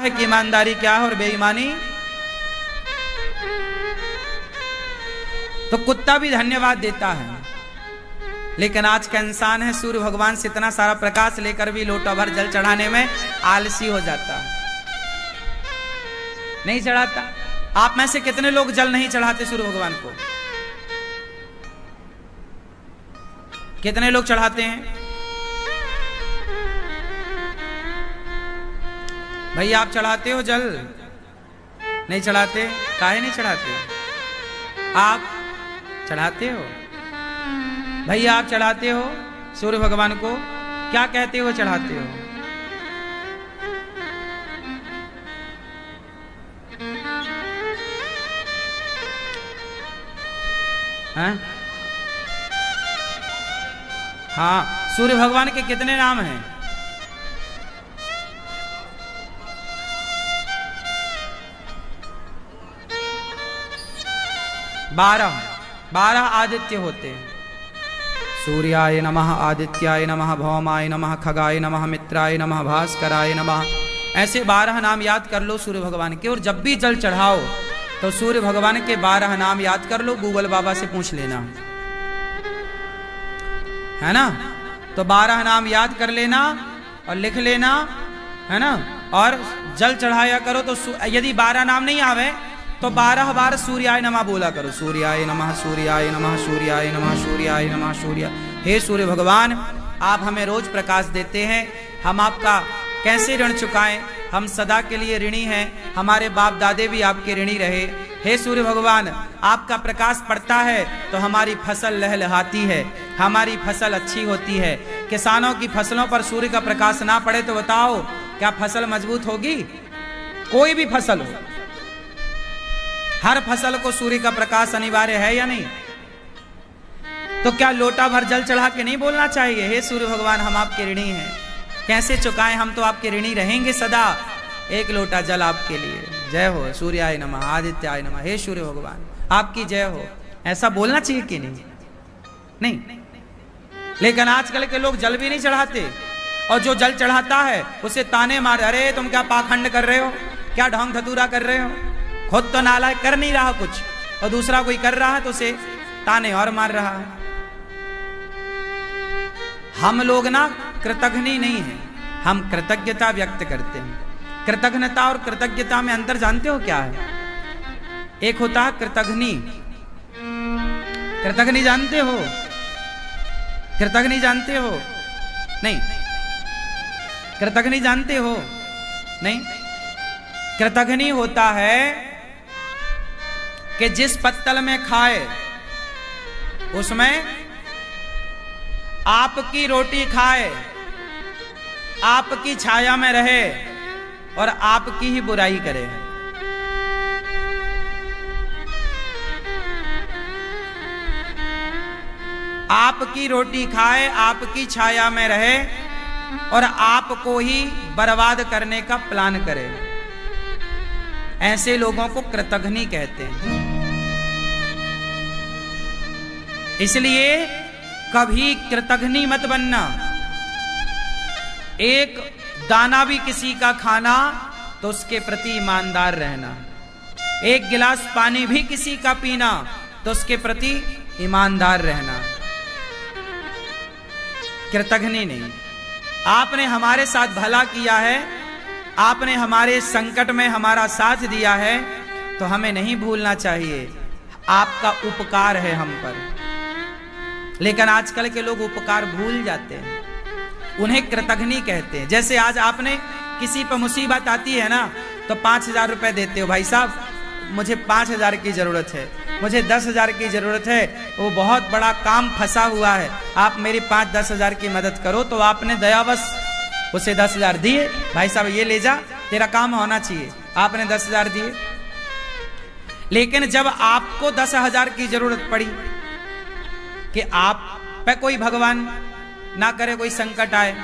है कि ईमानदारी क्या है और बेईमानी। तो कुत्ता भी धन्यवाद देता है, लेकिन आज का इंसान है सूर्य भगवान से इतना सारा प्रकाश लेकर भी लोटा भर जल चढ़ाने में आलसी हो जाता है, नहीं चढ़ाता। आप में से कितने लोग जल नहीं चढ़ाते सूर्य भगवान को? कितने लोग चढ़ाते हैं? भैया आप चढ़ाते हो जल? नहीं चढ़ाते? काहे नहीं चढ़ाते? आप चढ़ाते हो? भैया आप चढ़ाते हो सूर्य भगवान को? क्या कहते हो चढ़ाते हो? हैं? हाँ, सूर्य भगवान के कितने नाम हैं? 12 आदित्य होते हैं। सूर्याय नमः, आदित्याय नमः, भौमाय नमः, खगाय नमः, मित्राय नमः, भास्कराय नमः। ऐसे 12 नाम याद कर लो सूर्य भगवान के, और जब भी जल चढ़ाओ तो सूर्य भगवान के 12 नाम याद कर लो। गूगल बाबा से पूछ लेना, है ना? तो 12 नाम याद कर लेना और लिख लेना, है ना? और जल चढ़ाया करो। तो यदि 12 नाम नहीं आवे तो 12 बार सूर्याय नमः बोला करो। सूर्याय नमः, सूर्याय नमः, सूर्याय नमः, सूर्याय नमः, सूर्य। हे सूर्य भगवान, आप हमें रोज प्रकाश देते हैं, हम आपका कैसे ऋण चुकाएं? हम सदा के लिए ऋणी हैं, हमारे बाप दादे भी आपके ऋणी रहे। हे सूर्य भगवान, आपका प्रकाश पड़ता है तो हमारी फसल लहलहाती है, हमारी फसल अच्छी होती है। किसानों की फसलों पर सूर्य का प्रकाश ना पड़े तो बताओ क्या फसल मजबूत होगी? कोई भी फसल हो, हर फसल को सूर्य का प्रकाश अनिवार्य है या नहीं? तो क्या लोटा भर जल चढ़ा के नहीं बोलना चाहिए, हे सूर्य भगवान हम आपके ऋणी हैं, कैसे चुकाएं, हम तो आपके ऋणी रहेंगे सदा। एक लोटा जल आपके लिए। जय हो सूर्याय नमः, आदित्याय नमः। हे सूर्य भगवान आपकी जय हो। ऐसा बोलना चाहिए कि नहीं? नहीं। लेकिन आजकल के लोग जल भी नहीं चढ़ाते, और जो जल चढ़ाता है उसे ताने मार, अरे तुम क्या पाखंड कर रहे हो, क्या ढोंग धतूरा कर रहे हो, खुद तो नालायक कर नहीं रहा कुछ, और दूसरा कोई कर रहा है तो उसे ताने और मार रहा है। हम लोग ना कृतघ्नी नहीं है, हम कृतज्ञता व्यक्त करते हैं। कृतज्ञता और कृतज्ञता में अंतर जानते हो क्या है? एक होता है कृतघ्नी। कृतघ्नी जानते हो? कृतघ्नी जानते हो? नहीं। कृतघ्नी जानते हो? नहीं। कृतघ्नी होता है कि जिस पत्तल में खाए उसमें आपकी रोटी खाए, आपकी छाया में रहे और आपकी ही बुराई करे। आपकी रोटी खाए, आपकी छाया में रहे और आपको ही बर्बाद करने का प्लान करे। ऐसे लोगों को कृतघ्नी कहते हैं। इसलिए कभी कृतघ्नी मत बनना। एक दाना भी किसी का खाना तो उसके प्रति ईमानदार रहना। एक गिलास पानी भी किसी का पीना तो उसके प्रति ईमानदार रहना। कृतघ्नी नहीं। आपने हमारे साथ भला किया है, आपने हमारे संकट में हमारा साथ दिया है, तो हमें नहीं भूलना चाहिए। आपका उपकार है हम पर। लेकिन आजकल के लोग उपकार भूल जाते हैं, उन्हें कृतघ्नी कहते हैं। जैसे आज आपने किसी पर मुसीबत आती है ना, तो 5,000 रुपए देते हो, भाई साहब मुझे 5,000 की जरूरत है, मुझे 10,000 की जरूरत है, वो बहुत बड़ा काम फंसा हुआ है, आप मेरी 5-10 हजार की मदद करो। तो आपने दयावश उसे 10,000 दिए, भाई साहब ये ले जा, तेरा काम होना चाहिए। आपने 10,000 दिए। लेकिन जब आपको 10,000 की जरूरत पड़ी कि आप पे कोई भगवान ना करे कोई संकट आए,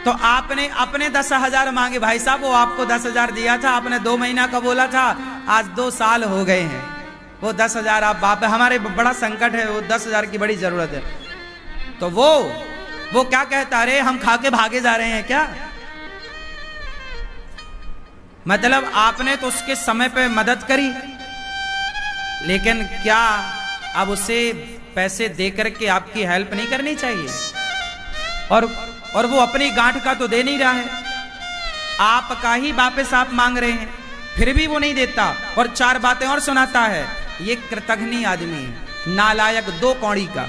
तो आपने अपने 10,000 मांगे। भाई साहब वो आपको 10,000 दिया था, आपने 2 महीना का बोला था, आज 2 साल हो गए हैं। वो 10,000 आप बाप, हमारे बड़ा संकट है, वो 10,000 की बड़ी जरूरत है। तो वो क्या कहता, अरे हम खा के भागे जा रहे हैं क्या? मतलब आपने तो उसके समय पे मदद करी, लेकिन क्या अब उसे पैसे दे करके आपकी हेल्प नहीं करनी चाहिए? और वो अपनी गांठ का तो दे नहीं रहा है, आपका ही वापस आप मांग रहे हैं, फिर भी वो नहीं देता और चार बातें और सुनाता है। ये कृतघ्नी आदमी है, नालायक, दो कौड़ी का।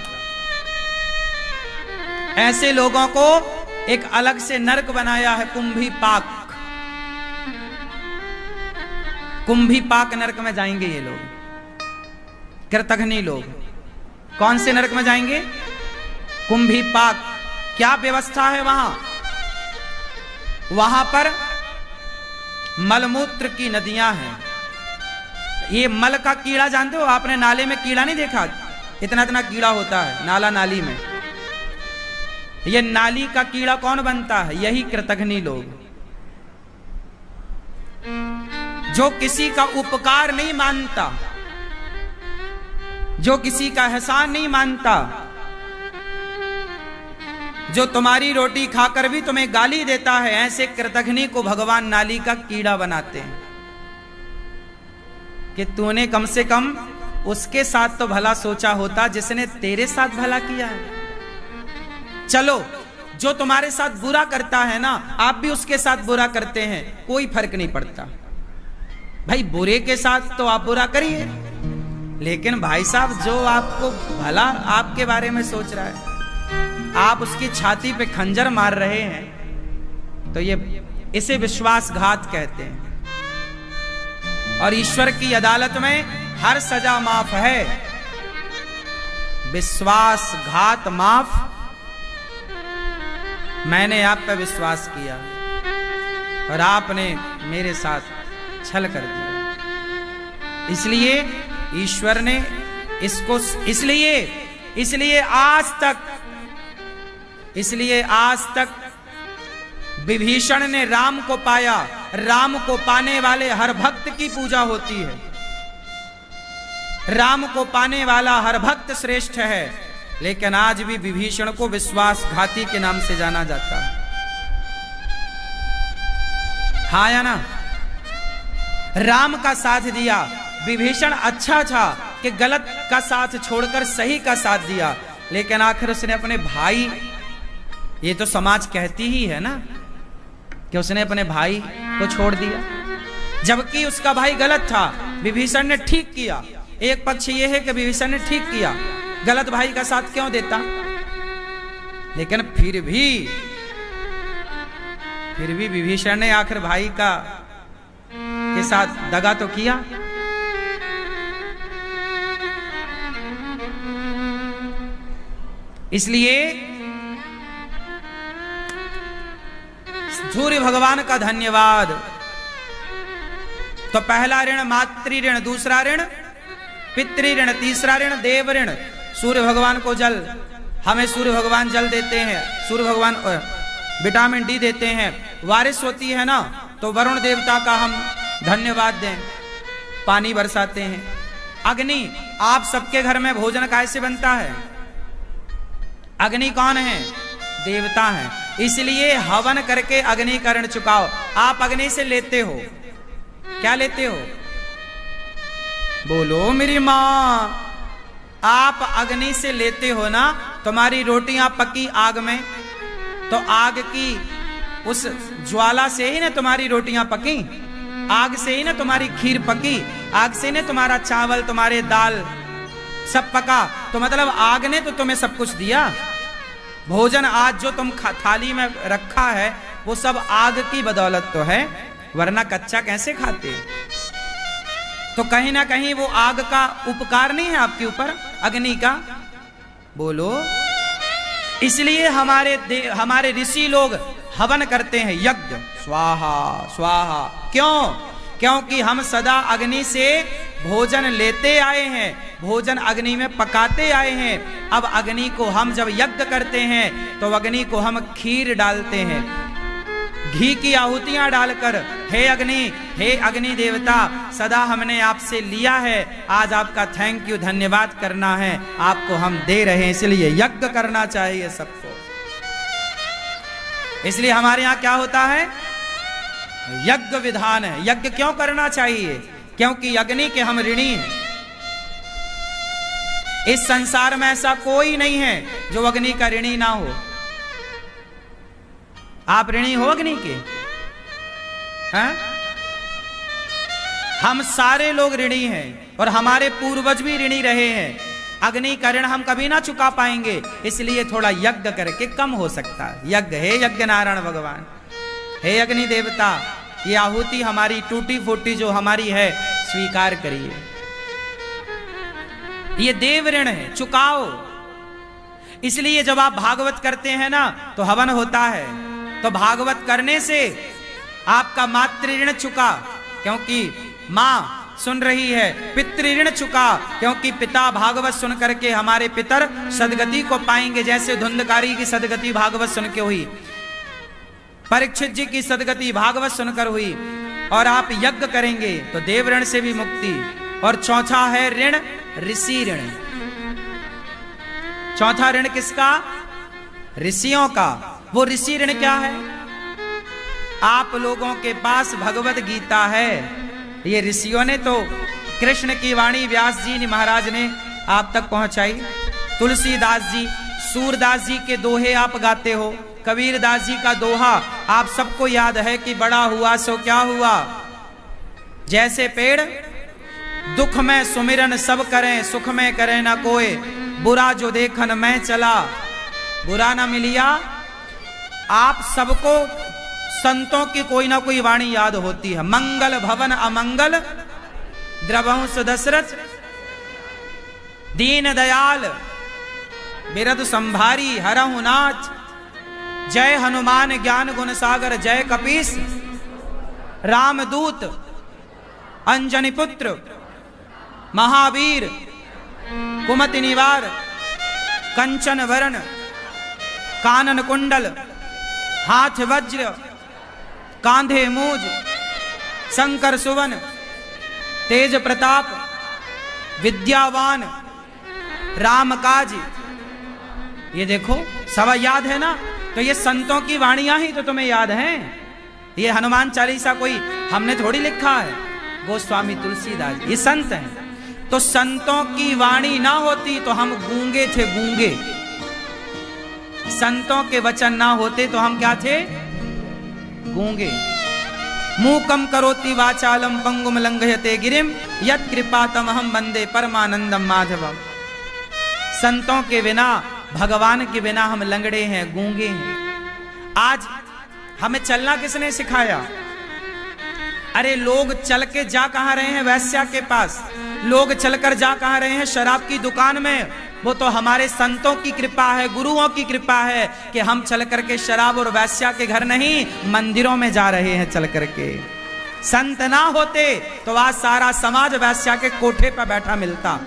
ऐसे लोगों को एक अलग से नरक बनाया है, कुंभी पाक। कुंभी पाक नरक में जाएंगे ये लोग, कृतघ्नी लोग। कौन से नरक में जाएंगे? कुंभी पाक। क्या व्यवस्था है वहां? वहां पर मलमूत्र की नदियां हैं। ये मल का कीड़ा जानते हो? आपने नाले में कीड़ा नहीं देखा? इतना इतना कीड़ा होता है नाला नाली में। ये नाली का कीड़ा कौन बनता है? यही कृतघ्नी लोग, जो किसी का उपकार नहीं मानता, जो किसी का एहसान नहीं मानता, जो तुम्हारी रोटी खाकर भी तुम्हें गाली देता है, ऐसे कृतघ्नी को भगवान नाली का कीड़ा बनाते हैं कि तूने कम से कम उसके साथ तो भला सोचा होता जिसने तेरे साथ भला किया है। चलो, जो तुम्हारे साथ बुरा करता है ना, आप भी उसके साथ बुरा करते हैं, कोई फर्क नहीं पड़ता भाई। बुरे के साथ तो आप बुरा करिए, लेकिन भाई साहब जो आपको भला आपके बारे में सोच रहा है, आप उसकी छाती पे खंजर मार रहे हैं, तो इसे विश्वासघात कहते हैं। और ईश्वर की अदालत में हर सजा माफ है, विश्वासघात माफ। मैंने आप पर विश्वास किया और आपने मेरे साथ छल कर दिया, इसलिए ईश्वर ने इसको इसलिए आज तक विभीषण ने राम को पाया। राम को पाने वाले हर भक्त की पूजा होती है, राम को पाने वाला हर भक्त श्रेष्ठ है, लेकिन आज भी विभीषण को विश्वासघाती के नाम से जाना जाता है। हाँ या ना? राम का साथ दिया, विभीषण अच्छा था कि गलत का साथ छोड़कर सही का साथ दिया, लेकिन आखिर उसने अपने भाई, ये तो समाज कहती ही है ना कि उसने अपने भाई को छोड़ दिया, जबकि उसका भाई गलत था, विभीषण ने ठीक किया। एक पक्ष ये है कि विभीषण ने ठीक किया, गलत भाई का साथ क्यों देता? लेकिन फिर भी विभीषण ने आखिर भाई के साथ दगा तो किया। इसलिए सूर्य भगवान का धन्यवाद। तो पहला ऋण मातृ ऋण, दूसरा ऋण पितृ ऋण, तीसरा ऋण देव ऋण। सूर्य भगवान को जल, हमें सूर्य भगवान जल देते हैं, सूर्य भगवान विटामिन डी देते हैं। बारिश होती है ना, तो वरुण देवता का हम धन्यवाद दें, पानी बरसाते हैं। अग्नि, आप सबके घर में भोजन कैसे बनता है? अग्नि कौन है? देवता है, इसलिए हवन करके अग्नि का ऋण चुकाओ। आप अग्नि से लेते हो, क्या लेते हो? बोलो मेरी मां। आप अग्नि से लेते हो ना, तुम्हारी रोटियां पकी आग में, तो आग की उस ज्वाला से ही ना तुम्हारी रोटियां पकी, आग से ही ना तुम्हारी खीर पकी, आग से ना तुम्हारा चावल, तुम्हारे दाल सब पका। तो मतलब आग ने तो तुम्हें सब कुछ दिया। भोजन आज जो तुम थाली में रखा है, वो सब आग की बदौलत तो है, वरना कच्चा कैसे खाते? तो कहीं ना कहीं वो आग का उपकार नहीं है आपके ऊपर, अग्नि का? बोलो। इसलिए हमारे ऋषि लोग हवन करते हैं, यज्ञ, स्वाहा स्वाहा। क्यों? क्योंकि हम सदा अग्नि से भोजन लेते आए हैं, भोजन अग्नि में पकाते आए हैं। अब अग्नि को हम जब यज्ञ करते हैं, तो अग्नि को हम खीर डालते हैं, घी की आहुतियां डालकर, हे अग्नि देवता, सदा हमने आपसे लिया है, आज आपका थैंक यू, धन्यवाद करना है, आपको हम दे रहे हैं, इसलिए यज्ञ करना चाहिए सबको। इसलिए हमारे यहाँ क्या होता है? यज्ञ विधान है। यज्ञ क्यों करना चाहिए? क्योंकि अग्नि के हम ऋणी हैं। इस संसार में ऐसा कोई नहीं है जो अग्नि का ऋणी ना हो। आप ऋणी हो अग्नि के? हैं? हम सारे लोग ऋणी हैं और हमारे पूर्वज भी ऋणी रहे हैं। अग्नि का ऋण हम कभी ना चुका पाएंगे, इसलिए थोड़ा यज्ञ करके कम हो सकता है। यज्ञ, हे यज्ञ नारायण भगवान, हे अग्नि देवता, ये आहुति हमारी टूटी फूटी जो हमारी है स्वीकार करिए। ये देव ऋण है, चुकाओ। इसलिए जब आप भागवत करते हैं ना तो हवन होता है, तो भागवत करने से आपका मातृ ऋण चुका क्योंकि मां सुन रही है, पितृ ऋण चुका क्योंकि पिता भागवत सुन करके हमारे पितर सदगति को पाएंगे। जैसे धुंधकारी की सदगति भागवत सुन के हुई, परीक्षित जी की सदगति भागवत सुनकर हुई। और आप यज्ञ करेंगे तो देव ऋण से भी मुक्ति। और चौथा है ऋण ऋषि ऋण। चौथा ऋण किसका? ऋषियों का। वो ऋषि ऋण क्या है? आप लोगों के पास भगवत गीता है, ये ऋषियों ने तो कृष्ण की वाणी व्यास जी ने महाराज ने आप तक पहुंचाई। तुलसीदास जी, सूरदास जी के दोहे आप गाते हो, कबीरदास जी का दोहा आप सबको याद है कि बड़ा हुआ सो क्या हुआ। जैसे पेड़ दुख में सुमिरन सब करें, सुख में करे ना कोई, बुरा जो देखन मैं चला बुरा ना मिलिया। आप सबको संतों की कोई ना कोई वाणी याद होती है। मंगल भवन अमंगल द्रवंश दशरथ, दीन दयाल बिरद संभारी हरहु नाच, जय हनुमान ज्ञान गुण सागर, जय कपीस रामदूत, अंजनी पुत्र महावीर, कुमति निवार, कंचन वरण, कानन कुंडल, हाथ वज्र, कांधे मूज, शंकर सुवन, तेज प्रताप, विद्यावान, राम काज। ये देखो सब याद है ना? तो ये संतों की वाणियां ही तो तुम्हें याद हैं। ये हनुमान चालीसा कोई हमने थोड़ी लिखा है, गोस्वामी तुलसीदास ये संत हैं। तो संतों की वाणी ना होती तो हम गूंगे थे, गूंगे। संतों के वचन ना होते तो हम क्या थे? गूंगे। मूकम करोति वाचालम पंगुम लंघयते गिरिम यत् कृपातमहं वंदे परमानंदम माधवम। संतों के बिना, भगवान के बिना हम लंगड़े हैं, गूंगे हैं। आज हमें चलना किसने सिखाया? अरे लोग चल के जा कहां रहे हैं? वैश्या के पास। लोग चलकर जा कहां रहे हैं? शराब की दुकान में। वो तो हमारे संतों की कृपा है, गुरुओं की कृपा है कि हम चल करके शराब और वैश्या के घर नहीं, मंदिरों में जा रहे हैं चल करके। संत ना होते तो आज सारा समाज वैश्या के कोठे पर बैठा मिलता।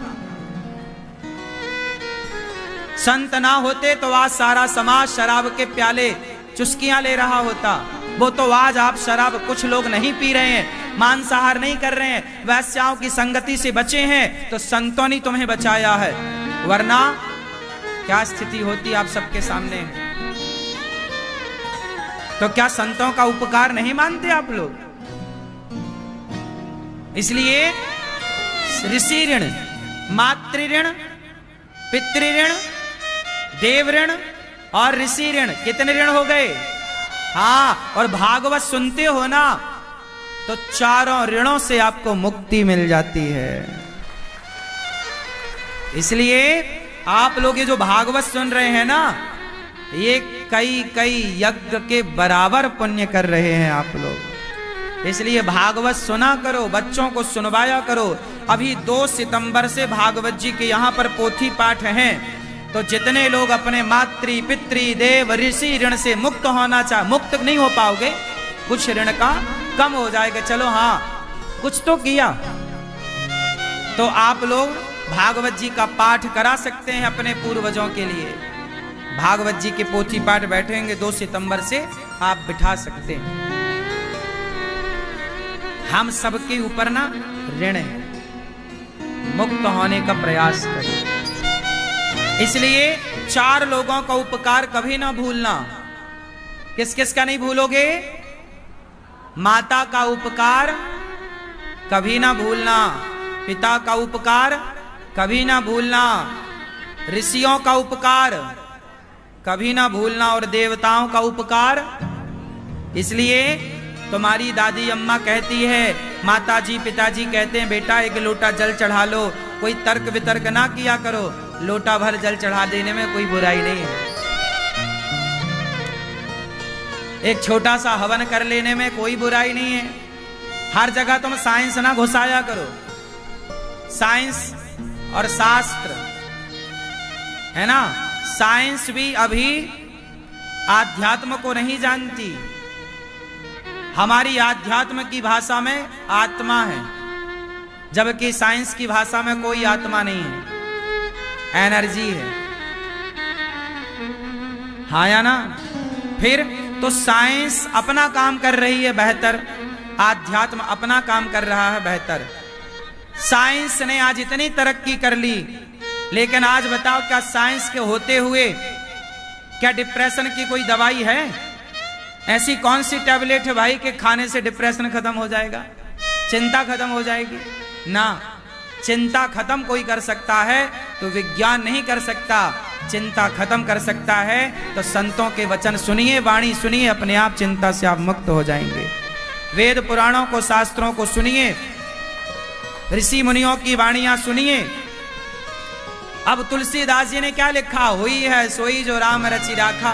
संत ना होते तो आज सारा समाज शराब के प्याले चुस्कियां ले रहा होता। वो तो आज आप शराब कुछ लोग नहीं पी रहे हैं, मांसाहार नहीं कर रहे हैं, वैश्याओं की संगति से बचे हैं, तो संतों ने तुम्हें बचाया है। वरना क्या स्थिति होती आप सबके सामने। तो क्या संतों का उपकार नहीं मानते आप लोग? इसलिए ऋषि ऋण, मातृ ऋण, पितृ ऋण, देव ऋण और ऋषि ऋण, कितने ऋण हो गए? हाँ, और भागवत सुनते हो ना तो चारों ऋणों से आपको मुक्ति मिल जाती है। इसलिए आप लोग ये जो भागवत सुन रहे हैं ना, ये कई कई यज्ञ के बराबर पुण्य कर रहे हैं आप लोग। इसलिए भागवत सुना करो, बच्चों को सुनवाया करो। अभी 2 सितंबर से भागवत जी के यहाँ पर पोथी पाठ हैं, तो जितने लोग अपने मातृ पितृ देव ऋषि ऋण से मुक्त होना चाहे, मुक्त नहीं हो पाओगे, कुछ ऋण का कम हो जाएगा। चलो हाँ, कुछ तो किया। तो आप लोग भागवत जी का पाठ करा सकते हैं अपने पूर्वजों के लिए। भागवत जी के पोथी पाठ बैठेंगे 2 सितंबर से आप बिठा सकते हैं। हम सबके ऊपर ना ऋण है, मुक्त होने का प्रयास करें। इसलिए 4 लोगों का उपकार कभी ना भूलना। किस किस का नहीं भूलोगे? माता का उपकार कभी ना भूलना, पिता का उपकार कभी ना भूलना, ऋषियों का उपकार कभी ना भूलना और देवताओं का उपकार। इसलिए तुम्हारी दादी अम्मा कहती है, माताजी पिताजी कहते हैं बेटा एक लोटा जल चढ़ा लो, कोई तर्क वितर्क ना किया करो, लोटा भर जल चढ़ा देने में कोई बुराई नहीं है। एक छोटा सा हवन कर लेने में कोई बुराई नहीं है। हर जगह तुम साइंस ना घुसाया करो। साइंस और शास्त्र है ना, साइंस भी अभी आध्यात्म को नहीं जानती। हमारी आध्यात्म की भाषा में आत्मा है, जबकि साइंस की भाषा में कोई आत्मा नहीं है, एनर्जी है। हाँ या ना? फिर तो साइंस अपना काम कर रही है बेहतर, आध्यात्म अपना काम कर रहा है बेहतर। साइंस ने आज इतनी तरक्की कर ली, लेकिन आज बताओ क्या साइंस के होते हुए क्या डिप्रेशन की कोई दवाई है? ऐसी कौन सी टैबलेट है भाई कि खाने से डिप्रेशन खत्म हो जाएगा, चिंता खत्म हो जाएगी? ना, चिंता खत्म कोई कर सकता है तो विज्ञान नहीं कर सकता। चिंता खत्म कर सकता है तो संतों के वचन सुनिए, वाणी सुनिए, अपने आप चिंता से आप मुक्त हो जाएंगे। वेद पुराणों को, शास्त्रों को सुनिए, ऋषि मुनियों की वाणियां सुनिए। अब तुलसीदास जी ने क्या लिखा? हुई है सोई जो राम रचि राखा।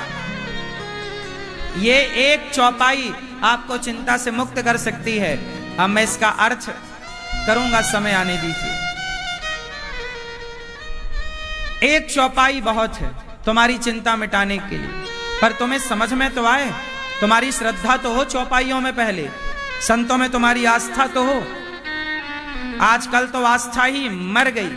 ये एक चौपाई आपको चिंता से मुक्त कर सकती है। अब मैं इसका अर्थ करूंगा, समय आने दीजिए। एक चौपाई बहुत है तुम्हारी चिंता मिटाने के लिए, पर तुम्हें समझ में तो आए, तुम्हारी श्रद्धा तो हो चौपाइयों में, पहले संतों में तुम्हारी आस्था तो हो। आजकल तो आस्था ही मर गई।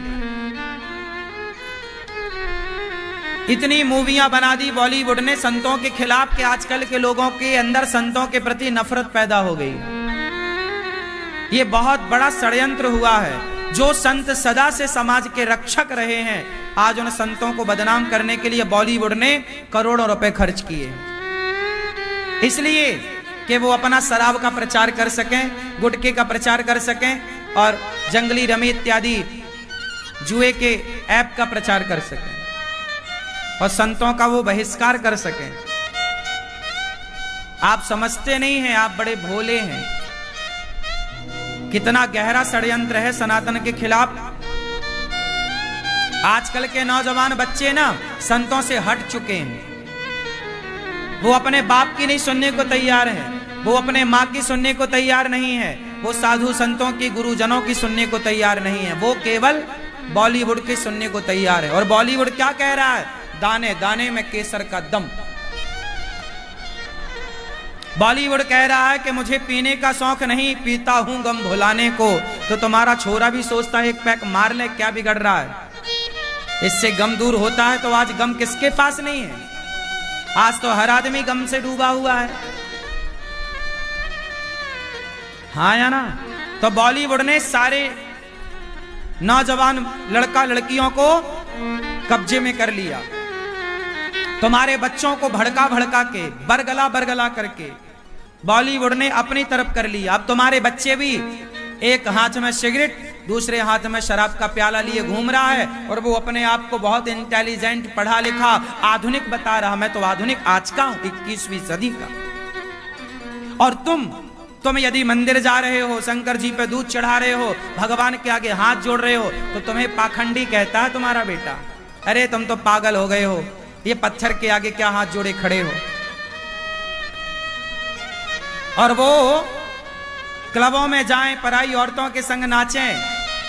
इतनी मूवियां बना दी बॉलीवुड ने संतों के खिलाफ कि आजकल के लोगों के अंदर संतों के प्रति नफरत पैदा हो गई। ये बहुत बड़ा षड्यंत्र हुआ है। जो संत सदा से समाज के रक्षक रहे हैं, आज उन संतों को बदनाम करने के लिए बॉलीवुड ने करोड़ों रुपए खर्च किए, इसलिए कि वो अपना शराब का प्रचार कर सकें, गुटखे का प्रचार कर सकें और जंगली रमी इत्यादि जुए के ऐप का प्रचार कर सकें और संतों का वो बहिष्कार कर सकें। आप समझते नहीं हैं, आप बड़े भोले हैं। कितना गहरा षड्यंत्र है सनातन के खिलाफ। आजकल के नौजवान बच्चे ना संतों से हट चुके हैं। वो अपने बाप की नहीं सुनने को तैयार है, वो अपने माँ की सुनने को तैयार नहीं है, वो साधु संतों की, गुरुजनों की सुनने को तैयार नहीं है। वो केवल बॉलीवुड की सुनने को तैयार है। और बॉलीवुड क्या कह रहा है? दाने दाने में केसर का दम। बॉलीवुड कह रहा है कि मुझे पीने का शौक नहीं, पीता हूं गम भुलाने को। तो तुम्हारा छोरा भी सोचता है एक पैक मार ले, क्या बिगड़ रहा है? इससे गम दूर होता है। तो आज गम किसके पास नहीं है? आज तो हर आदमी गम से डूबा हुआ है। हाँ या ना? तो बॉलीवुड ने सारे नौजवान लड़का लड़कियों को कब्जे में कर लिया। तुम्हारे बच्चों को भड़का भड़का के, बरगला बरगला करके बॉलीवुड ने अपनी तरफ कर लिया। अब तुम्हारे बच्चे भी एक हाथ में सिगरेट, दूसरे हाथ में शराब का प्याला लिए घूम रहा है और वो अपने आप को बहुत इंटेलिजेंट, पढ़ा लिखा, आधुनिक बता रहा। मैं तो आधुनिक आज का हूं, 21वीं सदी का। और तुम यदि मंदिर जा रहे हो, शंकर जी पे दूध चढ़ा रहे हो, भगवान के आगे हाथ जोड़ रहे हो, तो तुम्हें पाखंडी कहता है तुम्हारा बेटा। अरे तुम तो पागल हो गए हो, ये पत्थर के आगे क्या हाथ जोड़े खड़े हो। और वो क्लबों में जाएं, पराई औरतों के संग नाचें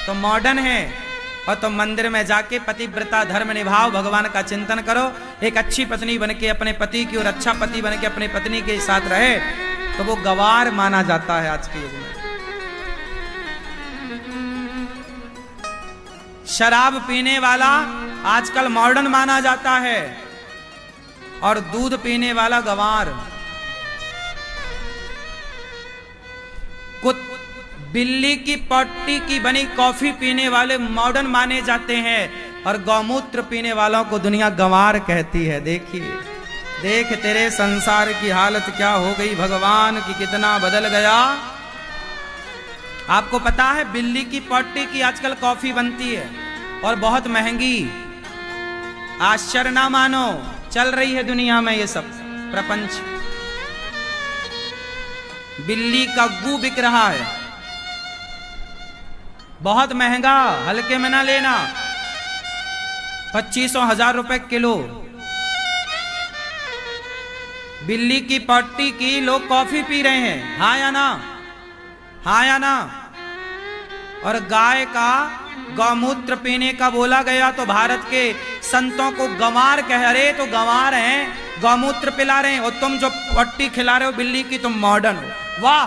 तो मॉडर्न है। और तुम मंदिर में जाके पतिव्रता धर्म निभाओ, भगवान का चिंतन करो, एक अच्छी पत्नी बनके अपने पति की और अच्छा पति बनके अपने पत्नी के साथ रहे, तो वो गवार माना जाता है आज के युग में। शराब पीने वाला आजकल मॉडर्न माना जाता है और दूध पीने वाला गवार। बिल्ली की पट्टी की बनी कॉफी पीने वाले मॉडर्न माने जाते हैं और गौमूत्र पीने वालों को दुनिया गंवार कहती है। देखिए देख तेरे संसार की हालत क्या हो गई भगवान की, कितना बदल गया। आपको पता है बिल्ली की पट्टी की आजकल कॉफी बनती है और बहुत महंगी। आश्चर्य ना मानो, चल रही है दुनिया में ये सब प्रपंच। बिल्ली का गू बिक रहा है, बहुत महंगा, हल्के में ना लेना, 2500-1000 रुपए किलो। बिल्ली की पट्टी की लोग कॉफी पी रहे हैं, हाँ या ना, हाँ या ना। और गाय का गौमूत्र पीने का बोला गया तो भारत के संतों को गंवार कह रहे, तो गंवार हैं, गौमूत्र पिला रहे हैं, और तुम जो पट्टी खिला रहे हो बिल्ली की तुम मॉडर्न हो। वाह,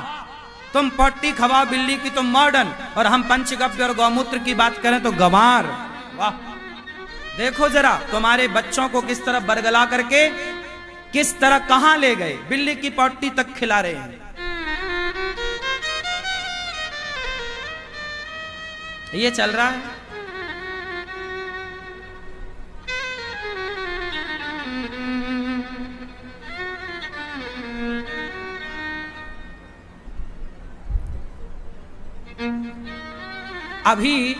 तुम पट्टी खवाओ बिल्ली की तुम मॉडर्न, और हम पंचगव्य और गौमूत्र की बात करें तो गंवार। वाह, देखो जरा तुम्हारे बच्चों को किस तरह बरगला करके किस तरह कहां ले गए, बिल्ली की पट्टी तक खिला रहे हैं। ये चल रहा है। अभी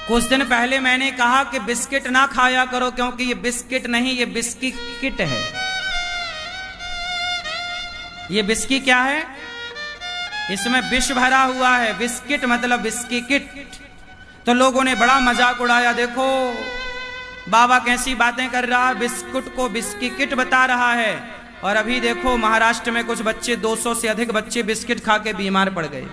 कुछ दिन पहले मैंने कहा कि बिस्किट ना खाया करो, क्योंकि ये बिस्किट नहीं, ये बिस्की किट है। ये बिस्की क्या है? इसमें विष भरा हुआ है। बिस्किट मतलब बिस्की किट। तो लोगों ने बड़ा मजाक उड़ाया, देखो बाबा कैसी बातें कर रहा है, बिस्कुट को बिस्की किट बता रहा है। और अभी देखो महाराष्ट्र में कुछ बच्चे, 200 से अधिक बच्चे बिस्किट खा के बीमार पड़ गए।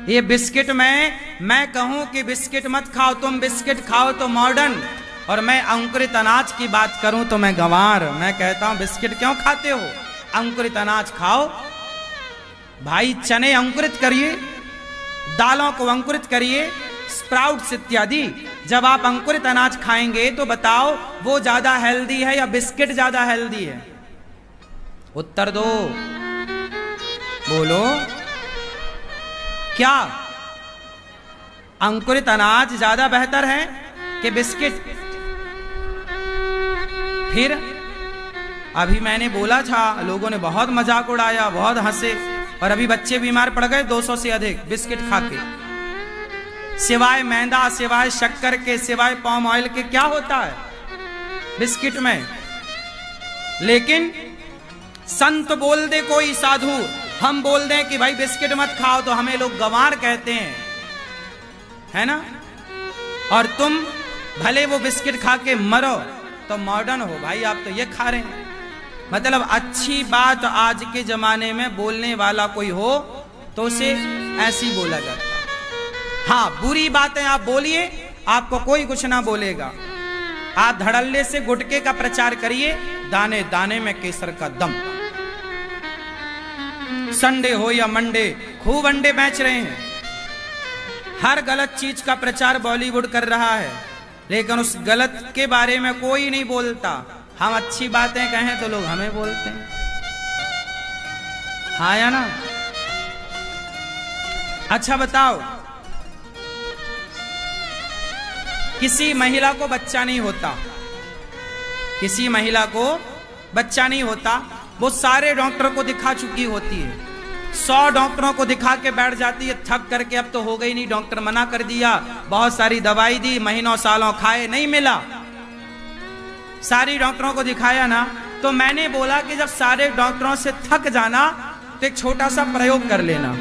ये बिस्किट में मैं कहूं कि बिस्किट मत खाओ, तुम बिस्किट खाओ तो मॉडर्न, और मैं अंकुरित अनाज की बात करूं तो मैं गंवार। मैं कहता हूं बिस्किट क्यों खाते हो, अंकुरित अनाज खाओ भाई। चने अंकुरित करिए, दालों को अंकुरित करिए, स्प्राउट्स इत्यादि। जब आप अंकुरित अनाज खाएंगे तो बताओ वो ज्यादा हेल्दी है या बिस्किट ज्यादा हेल्दी है? उत्तर दो, बोलो। क्या अंकुरित अनाज ज्यादा बेहतर है कि बिस्किट? फिर अभी मैंने बोला था, लोगों ने बहुत मजाक उड़ाया, बहुत हंसे, और अभी बच्चे बीमार पड़ गए 200 से अधिक बिस्किट खा के। सिवाय मैदा, सिवाय शक्कर के, सिवाय पाम ऑयल के क्या होता है बिस्किट में? लेकिन संत बोल दे कोई साधु, हम बोल दें कि भाई बिस्किट मत खाओ तो हमें लोग गंवार कहते हैं, है ना? और तुम भले वो बिस्किट खा के मरो तो मॉडर्न हो भाई, आप तो ये खा रहे हैं। मतलब अच्छी बात आज के जमाने में बोलने वाला कोई हो तो उसे ऐसी बोला जाता है। हाँ, बुरी बातें आप बोलिए, आपको कोई कुछ ना बोलेगा। आप धड़ल्ले से गुटके का प्रचार करिए, दाने दाने में केसर का दम। संडे हो या मंडे, खूब अंडे बेच रहे हैं। हर गलत चीज का प्रचार बॉलीवुड कर रहा है, लेकिन उस गलत के बारे में कोई नहीं बोलता। हम अच्छी बातें कहें तो लोग हमें बोलते हैं, हाँ या ना? अच्छा बताओ, किसी महिला को बच्चा नहीं होता, किसी महिला को बच्चा नहीं होता, वो सारे डॉक्टर को दिखा चुकी होती है, 100 डॉक्टरों को दिखा के बैठ जाती है थक करके, अब तो हो गई नहीं, डॉक्टर मना कर दिया, बहुत सारी दवाई दी, महीनों सालों खाए, नहीं मिला। सारी डॉक्टरों को दिखाया ना, तो मैंने बोला कि जब सारे डॉक्टरों से थक जाना तो एक छोटा सा प्रयोग कर लेना।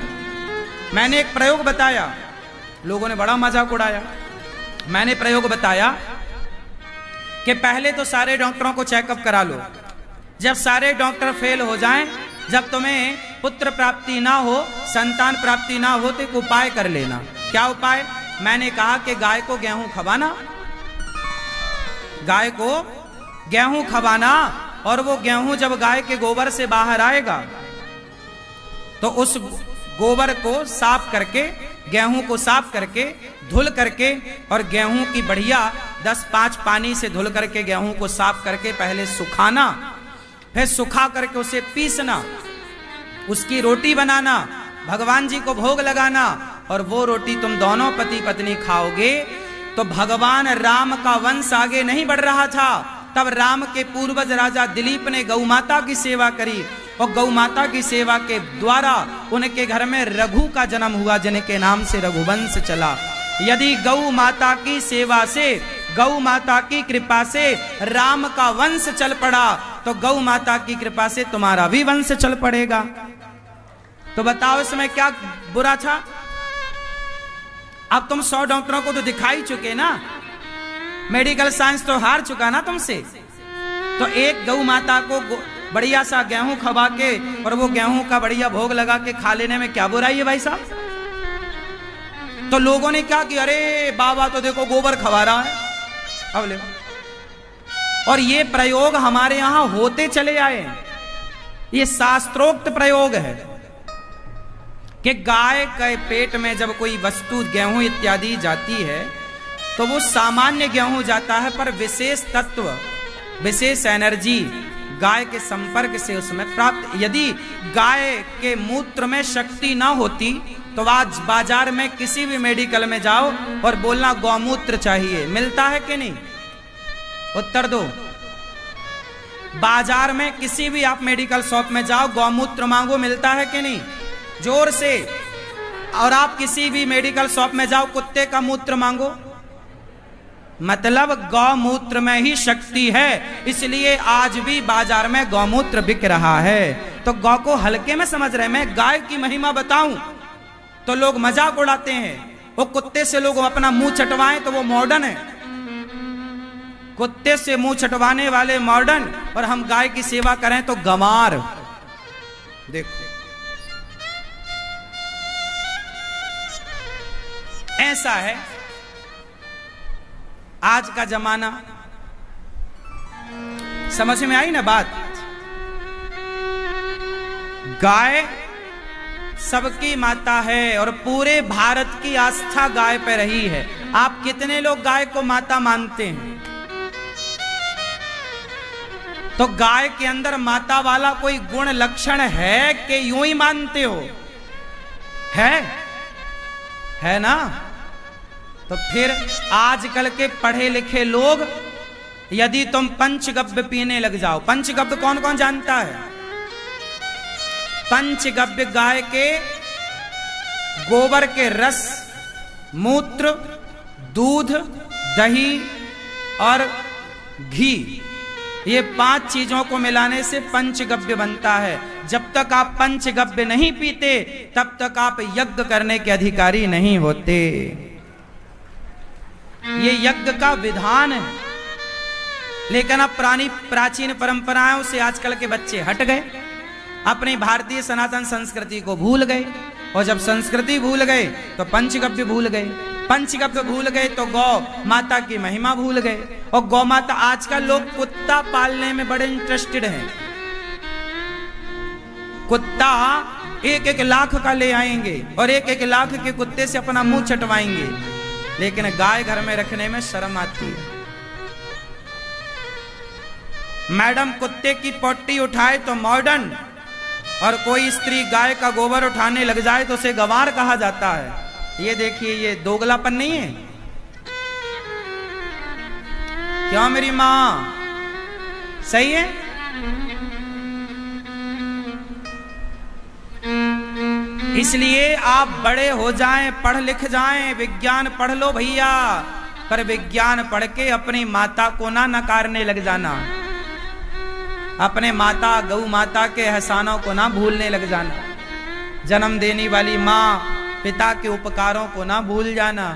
मैंने एक प्रयोग बताया, लोगों ने बड़ा मजाक उड़ाया। मैंने प्रयोग बताया कि पहले तो सारे डॉक्टरों को चेकअप करा लो, जब सारे डॉक्टर फेल हो जाएं, जब तुम्हें पुत्र प्राप्ति ना हो, संतान प्राप्ति ना हो, तो एक उपाय कर लेना। क्या उपाय? मैंने कहा कि गाय को गेहूं खवाना, गाय को गेहूं खवाना, और वो गेहूं जब गाय के गोबर से बाहर आएगा तो उस गोबर को साफ करके, गेहूं को साफ करके, धुल करके, और गेहूं की बढ़िया 10-5 पानी से धुल करके गेहूं को साफ करके पहले सुखाना, फिर सुखा करके उसे पीसना, उसकी रोटी बनाना, भगवान जी को भोग लगाना, और वो रोटी तुम दोनों पति पत्नी खाओगे तो भगवान राम का वंश आगे नहीं बढ़ रहा था। तब राम के पूर्वज राजा दिलीप ने गौ माता की सेवा करी और गौ माता की सेवा के द्वारा उनके घर में रघु का जन्म हुआ, जिनके नाम से रघुवंश चला। यदि गौ माता की सेवा से, गौ माता की कृपा से राम का वंश चल पड़ा, तो गौ माता की कृपा से तुम्हारा भी वंश चल पड़ेगा। तो बताओ इसमें क्या बुरा था? अब तुम 100 डॉक्टरों को तो दिखा ही चुके ना, मेडिकल साइंस तो हार चुका ना तुमसे। तो एक गौ माता को बढ़िया सा गेहूं खवा के और वो गेहूं का बढ़िया भोग लगा के खा लेने में क्या बुराई है भाई साहब? तो लोगों ने क्या कि अरे बाबा तो देखो गोबर खवा रहा है, अब ले। और ये प्रयोग हमारे यहां होते चले आए, ये शास्त्रोक्त प्रयोग है कि गाय के पेट में जब कोई वस्तु गेहूं इत्यादि जाती है तो वो सामान्य गेहूं जाता है, पर विशेष तत्व, विशेष एनर्जी गाय के संपर्क से उसमें प्राप्त। यदि गाय के मूत्र में शक्ति ना होती तो आज बाजार में किसी भी मेडिकल में जाओ और बोलना गौमूत्र चाहिए, मिलता है कि नहीं? उत्तर दो। बाजार में किसी भी आप मेडिकल शॉप में जाओ, गौमूत्र मांगो, मिलता है कि नहीं? जोर से। और आप किसी भी मेडिकल शॉप में जाओ, कुत्ते का मूत्र मांगो, मतलब गौमूत्र में ही शक्ति है, इसलिए आज भी बाजार में गौमूत्र बिक रहा है। तो गौ को हल्के में समझ रहे। मैं गाय की महिमा बताऊं तो लोग मजाक उड़ाते हैं, वो कुत्ते से लोग अपना मुंह चटवाएं तो वो मॉडर्न है, कुत्ते से मुंह चटवाने वाले मॉडर्न, और हम गाय की सेवा करें तो गंवार। देखो ऐसा है आज का जमाना। समझ में आई ना बात? गाय सबकी माता है और पूरे भारत की आस्था गाय पे रही है। आप कितने लोग गाय को माता मानते हैं? तो गाय के अंदर माता वाला कोई गुण लक्षण है कि यूं ही मानते हो? है ना? तो फिर आजकल के पढ़े लिखे लोग, यदि तुम पंचगव्य पीने लग जाओ, पंचगव्य कौन कौन जानता है? पंचगव्य गाय के गोबर के रस, मूत्र, दूध, दही और घी, ये 5 चीजों को मिलाने से पंचगव्य बनता है। जब तक आप पंचगव्य नहीं पीते तब तक आप यज्ञ करने के अधिकारी नहीं होते। ये यज्ञ का विधान है। लेकिन अब प्राचीन परंपराओं से आजकल के बच्चे हट गए, अपनी भारतीय सनातन संस्कृति को भूल गए, और जब संस्कृति भूल गए तो पंचगव्य भूल गए, पंचगव्य भूल गए तो गौ माता की महिमा भूल गए। और गौ माता, आजकल लोग कुत्ता पालने में बड़े इंटरेस्टेड हैं। कुत्ता 1-1 लाख का ले आएंगे और 1-1 लाख के कुत्ते से अपना मुंह चटवाएंगे, लेकिन गाय घर में रखने में शर्म आती है। मैडम कुत्ते की पोटी उठाए तो मॉडर्न, और कोई स्त्री गाय का गोबर उठाने लग जाए तो उसे गंवार कहा जाता है। ये देखिए, ये दोगलापन नहीं है? क्यों मेरी मां? सही है? इसलिए आप बड़े हो जाएं, पढ़ लिख जाएं, विज्ञान पढ़ लो भैया, पर विज्ञान पढ़ के अपनी माता को ना नकारने लग जाना, अपने माता गौ माता के एहसानों को ना भूलने लग जाना, जन्म देने वाली माँ पिता के उपकारों को ना भूल जाना।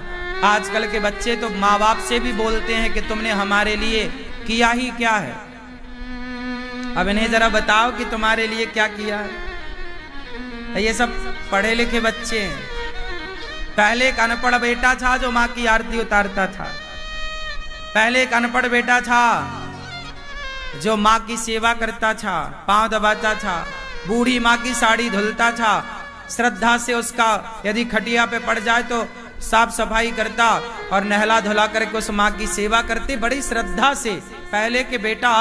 आजकल के बच्चे तो माँ बाप से भी बोलते हैं कि तुमने हमारे लिए किया ही क्या है। अब इन्हें जरा बताओ कि तुम्हारे लिए क्या किया है। ये सब पढ़े लिखे बच्चे हैं। पहले एक अनपढ़ बेटा था जो माँ की आरती उतारता था, पहले एक अनपढ़ बेटा था जो माँ की सेवा करता था, पांव दबाता था, बूढ़ी माँ की साड़ी धुलता था, श्रद्धा से उसका यदि खटिया पे पड़ जाए तो साफ सफाई करता और नहला धुला करके उस माँ की सेवा करते। बड़ी श्रद्धा से पहले के बेटा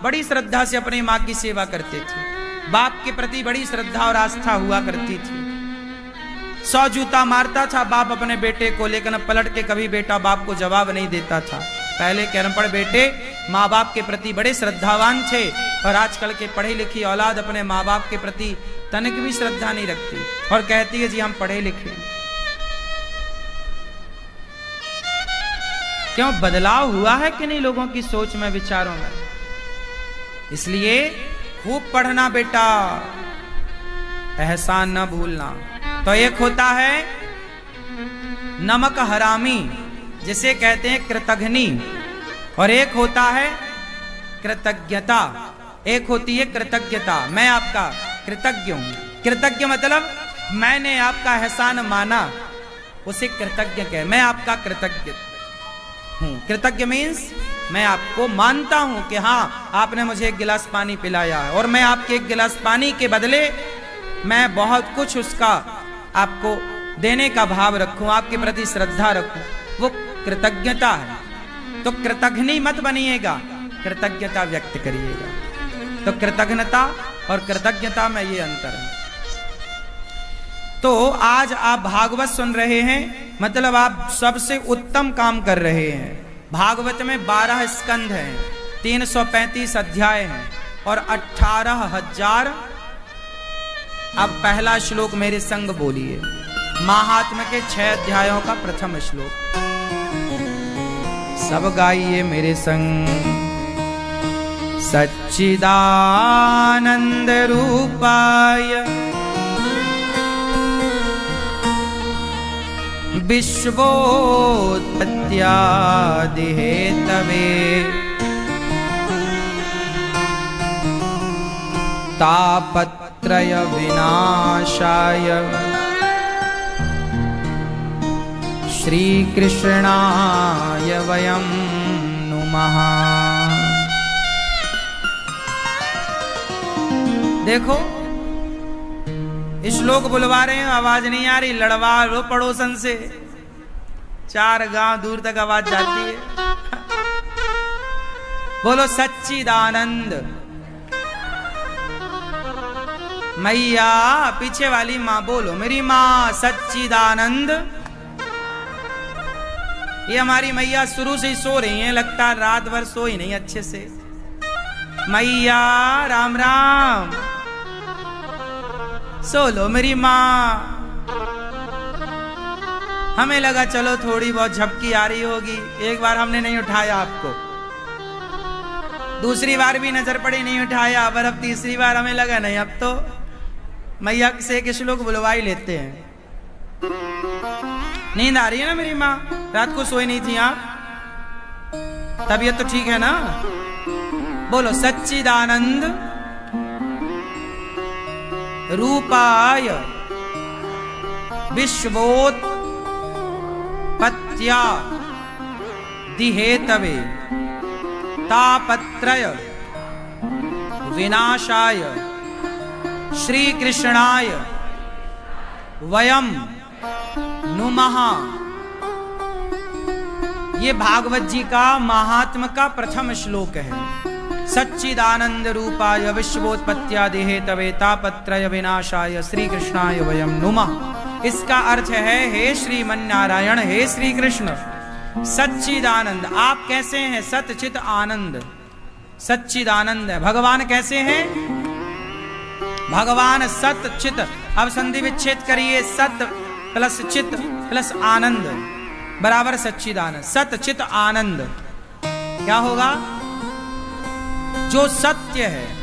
बड़ी श्रद्धा से अपनी माँ की सेवा करते थे, बाप के प्रति बड़ी श्रद्धा और आस्था हुआ करती थी। 100 जूता मारता था बाप अपने बेटे को, लेकिन पलट के कभी बेटा बाप को जवाब नहीं देता था। पहले के अनपढ़ बेटे माँ बाप के प्रति बड़े श्रद्धावान थे, और आजकल के पढ़ी लिखी औलाद अपने माँ बाप के प्रति तनिक भी श्रद्धा नहीं रखती और कहती है जी हम पढ़े लिखे। क्यों? बदलाव हुआ है कि नहीं लोगों की सोच में, विचारों में। इसलिए खूब पढ़ना बेटा, एहसान न भूलना। तो एक होता है नमक हरामी, जिसे कहते हैं कृतघ्नि, और एक होता है कृतज्ञता। एक होती है कृतज्ञता, मैं आपका कृतज्ञ हूं। कृतज्ञ मतलब मैंने आपका एहसान माना, उसे कृतज्ञ कहे, मैं आपका कृतज्ञ हूं। कृतज्ञ मीन्स मैं आपको मानता हूं कि हाँ आपने मुझे एक गिलास पानी पिलाया है, और मैं आपके एक गिलास पानी के बदले मैं बहुत कुछ उसका आपको देने का भाव रखूं, आपके प्रति श्रद्धा रखूं, वो कृतज्ञता है। तो कृतघ्नि मत बनिएगा, कृतज्ञता व्यक्त करिएगा। तो कृतज्ञता और कृतज्ञता में ये अंतर है। तो आज आप भागवत सुन रहे हैं, मतलब आप सबसे उत्तम काम कर रहे हैं। भागवत में 12 स्कंध हैं, 335 अध्याय हैं और 18,000। अब पहला श्लोक मेरे संग बोलिए, महात्म्य के 6 अध्यायों का प्रथम श्लोक। सब गाइए मेरे संग। सच्चिदानंद रूपाय विश्वोत्पत्त्यादि हेतवे तापत्रय विनाशाय श्री कृष्णाय वयं नुमः। देखो श्लोक बुलवा रहे हैं, आवाज नहीं आ रही, लड़वा लो पड़ोसन से, 4 गांव दूर तक आवाज जाती है। बोलो सच्चिदानंद मैया, पीछे वाली माँ बोलो, मेरी माँ सच्चिदानंद। ये हमारी मैया शुरू से ही सो रही हैं, लगता है रात भर सोई नहीं अच्छे से। मैया राम राम, सो लो मेरी माँ। हमें लगा चलो थोड़ी बहुत झपकी आ रही होगी, एक बार हमने नहीं उठाया आपको, दूसरी बार भी नजर पड़ी नहीं उठाया, पर अब तीसरी बार हमें लगा नहीं, अब तो मैया से एक श्लोक बुलवा ही लेते हैं। नींद आ रही है ना मेरी माँ? रात को सोई नहीं थी आप? तबीयत तो ठीक है ना? बोलो सच्चिदानंद रूपाय विश्वोत्पत्त्यादि हेतवे तापत्रय विनाशाय श्री कृष्णाय वयम नुमः। ये भागवत जी का महात्म का प्रथम श्लोक है। सच्चिदानंद रूपाय विश्वोत्पत्त्यादि हेतवे तापत्रय विनाशाय श्री कृष्णाय वयम नुमः। इसका अर्थ है, हे श्रीमन्नारायण, हे श्री कृष्ण, सच्चिदानंद आप कैसे हैं? सच्चित आनंद, सच्चिदानंद है। भगवान कैसे हैं? भगवान सत चित। अब संधि विच्छेद करिए, सत प्लस चित प्लस आनंद बराबर सच्चिदानंद। सत चित आनंद क्या होगा? जो सत्य है,